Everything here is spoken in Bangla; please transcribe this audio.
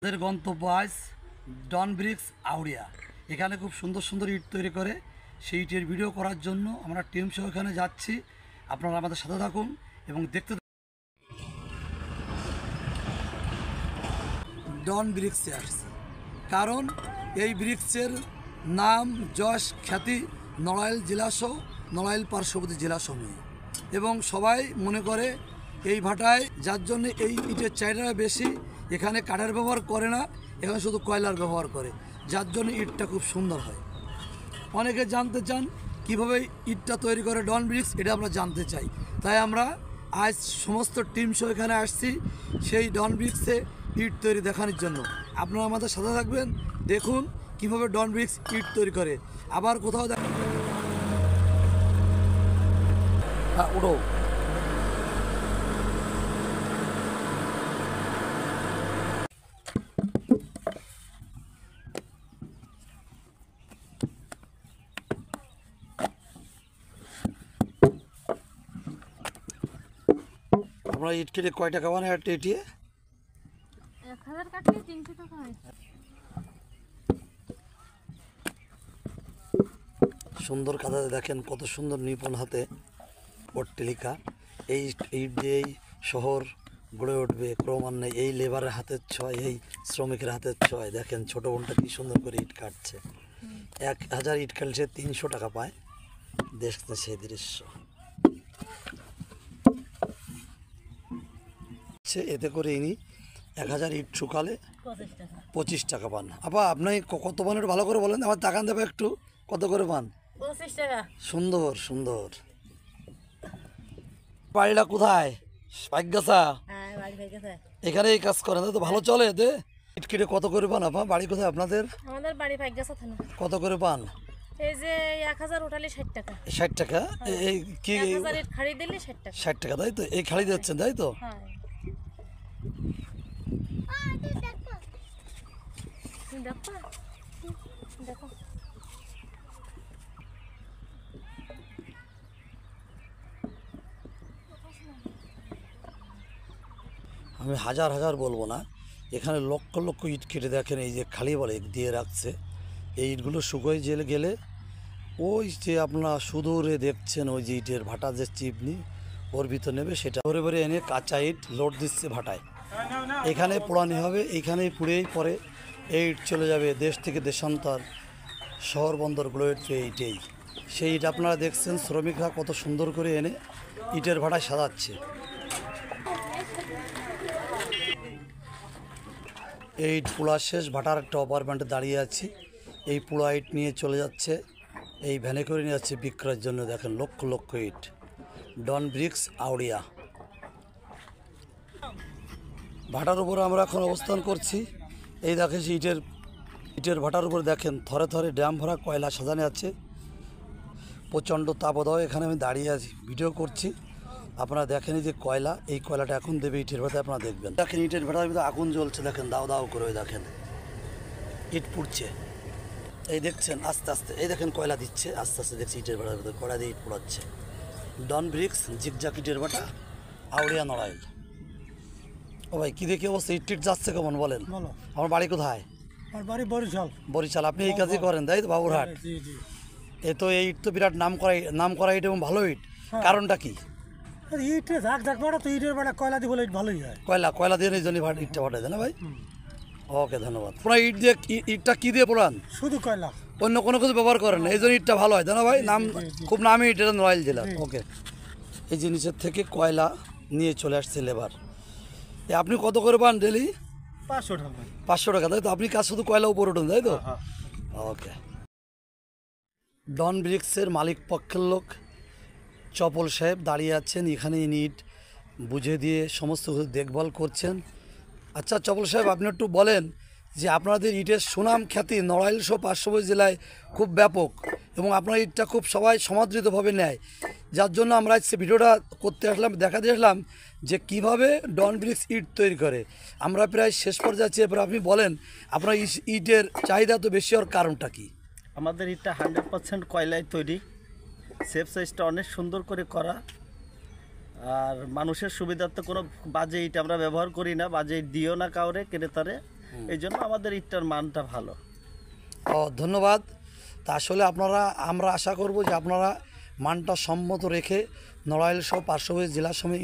আমাদের গন্তব্য আজ ডন ব্রিক্স আউড়িয়া। এখানে খুব সুন্দর সুন্দর ইট তৈরি করে, সেই ইটের ভিডিও করার জন্য আমরা টিম সহ এখানে যাচ্ছি। আপনারা আমাদের সাথে থাকুন এবং দেখতে ডন ব্রিক্সে আসছে, কারণ এই ব্রিক্সের নাম যশ খ্যাতি নড়াইল জেলাসহ নড়াইল পার্শ্ববর্তী জেলাসমূহে, এবং সবাই মনে করে এই ভাটায়, যার জন্য এই ইটের চাহিদা বেশি। এখানে কাঠের ব্যবহার করে না, এখানে শুধু কয়লার ব্যবহার করে, যার জন্য ইটটা খুব সুন্দর হয়। অনেকে জানতে চান কিভাবে ইটটা তৈরি করে ডন ব্রিক্স, এটা আমরা জানতে চাই। তাই আমরা আজ সমস্ত টিম সহ এখানে আসছি সেই ডন ব্রিক্সে ইট তৈরি দেখানোর জন্য। আপনারা আমাদের সাথে থাকবেন, দেখুন কিভাবে ডন ব্রিক্স ইট তৈরি করে। আবার কোথাও উড়ো আমরা ইট কেটে কয় টাকা মানে একটা ইটিয়ে 1000 কাটলে 300 টাকা হয়। সুন্দর কাদাতে দেখেন কত সুন্দর নিপুণ হাতে পট্টিলিকা। এই ইট দিয়েই শহর গড়ে উঠবে ক্রমান্বয়ে। এই লেবারের হাতের ছোঁয়, এই শ্রমিকের হাতের ছোঁয়। দেখেন ছোটো বোনটা কি সুন্দর করে ইট কাটছে। 1000 ইট কাটলে 300 টাকা পায়। দেখতে সেই দৃশ্য, এতে করে ইনি 1000 ইট শুকালে 25 টাকা পান। আপা আপনি কত পান একটু ভালো করে বলেন, আমার টাকা দেবে একটু, কত করে পান? 25 টাকা। সুন্দর সুন্দর। বাড়িটা কোথায়? পাইকগাছা। হ্যাঁ, বাড়ি থেকে গেছে। এখানে এই কাজ করেন তো ভালো চলে এতে? ইট কেটে কত করে পান আপা? বাড়ি কোথায় আপনাদের? আমাদের বাড়ি পাইকগাছা থানা। কত করে পান? এই যে 1000 উঠালে 60 টাকা। 60 টাকা। এই কি 1000 ইট খাড়ি দিলে 60 টাকা। 60 টাকা তাই তো? এই খালি দিচ্ছেন তাই তো? হ্যাঁ। দেখো দেখো আমি হাজার হাজার বলবো না, এখানে লক্ষ লক্ষ ইট কেটে দেখেন এই যে খালি বলে দিয়ে রাখছে। এই ইটগুলো শুকোয় জেলে গেলে ওই যে আপনারা সুদূরে দেখছেন ওই যে ইটের ভাটা যে চিপনি ওর ভিতর নেবে, সেটা ভরে ভরে এনে কাঁচা ইট লোড দিচ্ছে ভাটায়। এখানে পোড়ানি হবে, এইখানেই পুড়েই পরে এই ইট চলে যাবে দেশ থেকে দেশান্তর শহর বন্দরগুলো এইটাই। সেই ইট আপনারা দেখছেন শ্রমিকরা কত সুন্দর করে এনে ইটের ভাটায় সাজাচ্ছে। এই ইট পোড়া শেষ, ভাটার একটা অপারমেন্টে দাঁড়িয়ে আছি। এই পোড়া ইট নিয়ে চলে যাচ্ছে, এই ভ্যানে করে নিয়ে যাচ্ছে বিক্রয়ের জন্য। দেখেন লক্ষ লক্ষ ইট। ডন ব্রিক্স আউড়িয়া ভাটার উপরে আমরা এখন অবস্থান করছি। এই দেখেন ইটের ভাটার উপরে দেখেন থরে থরে ড্যাম ভরা কয়লা সাজানো আছে। প্রচণ্ড তাপদাহ। এখানে আমি দাঁড়িয়ে আছি, ভিডিও করছি। আপনারা দেখেন এই যে কয়লা, এই কয়লাটা এখন দেবে ইটের ভাটায়, আপনারা দেখবেন। দেখেন ইটের ভাটার ভিতরে আগুন জ্বলছে, দেখেন দাও দাও করে। দেখেন ইট পুড়ছে, এই দেখছেন আস্তে আস্তে। এই দেখেন কয়লা দিচ্ছে আস্তে আস্তে, দেখছি ইটের ভাটার ভিতরে কয়লা দিয়ে ইট পোড়াচ্ছে। ডন ব্রিক্স জিগজাক ইটের ভাটা, আউড়িয়া নড়াইল। ও ভাই কি দেখি অবস্থা, ইট টিট যাচ্ছে কেমন বলেন? আমার বাড়ি কোথায়? আমার বাড়ি বরিশাল। বরিশাল। আপনি এই কাজই করেন তাই তো? বাবুরহাট। জি জি। এ তো এই ইট তো বিরাট নাম করা ইট এবং ভালো ইট। কারণটা কি? আর ইটে ঝাঁক ঝাঁক বাড়া, তো ইটের বাড়া কয়লা দিয়ে বলে ইট ভালোই হয়। কয়লা দিয়ে এই জন্য ইটটা ভাটায় দেয় না ভাই? ওকে ধন্যবাদ। আপনার ইট দিয়ে ইটটা কি দিয়ে পোড়ান? শুধু কয়লা, অন্য কোনো কিছু ব্যবহার করেন না, এই জন্য ইটটা ভালো হয় তাই না ভাই? নাম খুব নামি ইট, এটা নড়াইল জেলা। ওকে। এই জিনিসের থেকে কয়লা নিয়ে চলে আসছে লেবার। আপনি কত করে পান ডেলি? 500 টাকা। 500 টাকা তাই তো? আপনি কাজ শুধু কয়লা উপর উঠুন তাই তো? ওকে। ডন ব্রিক্সের মালিক পক্ষের লোক চপল সাহেব দাঁড়িয়ে আছেন এখানে। ইট বুঝে দিয়ে সমস্ত কিছু দেখভাল করছেন। আচ্ছা চপল সাহেব, আপনি একটু বলেন যে আপনাদের ইটের সুনাম খ্যাতি নড়াইল সহ পার্শ্ববর্তী জেলায় খুব ব্যাপক, এবং আপনার ইটটা খুব সবাই সমাদৃতভাবে নেয়, যার জন্য আমরা আজকে ভিডিওটা করতে আসলাম, দেখাতে আসলাম যে কিভাবে ডন ব্রিক্স ইট তৈরি করে। আমরা প্রায় শেষ পর্যায়ে আছি। এবার আপনি বলেন আপনার ইটের চাহিদা তো বেশি হওয়ার কারণটা কি? আমাদের ইটটা 100% কয়লায় তৈরি। সেফ সাইজটা অনেক সুন্দর করে করা। আর মানুষের সুবিধার্থে কোনো বাজে ইট আমরা ব্যবহার করি না, বাজে ইট দিও না কাউরে ক্রেতারে। এই জন্য আমাদের ইটটার মানটা ভালো। ধন্যবাদ। তা আসলে আমরা আশা করব যে আপনারা মানটা সম্মত রেখে নড়াইল সহ পার্শ্ববর্তী জেলার সঙ্গে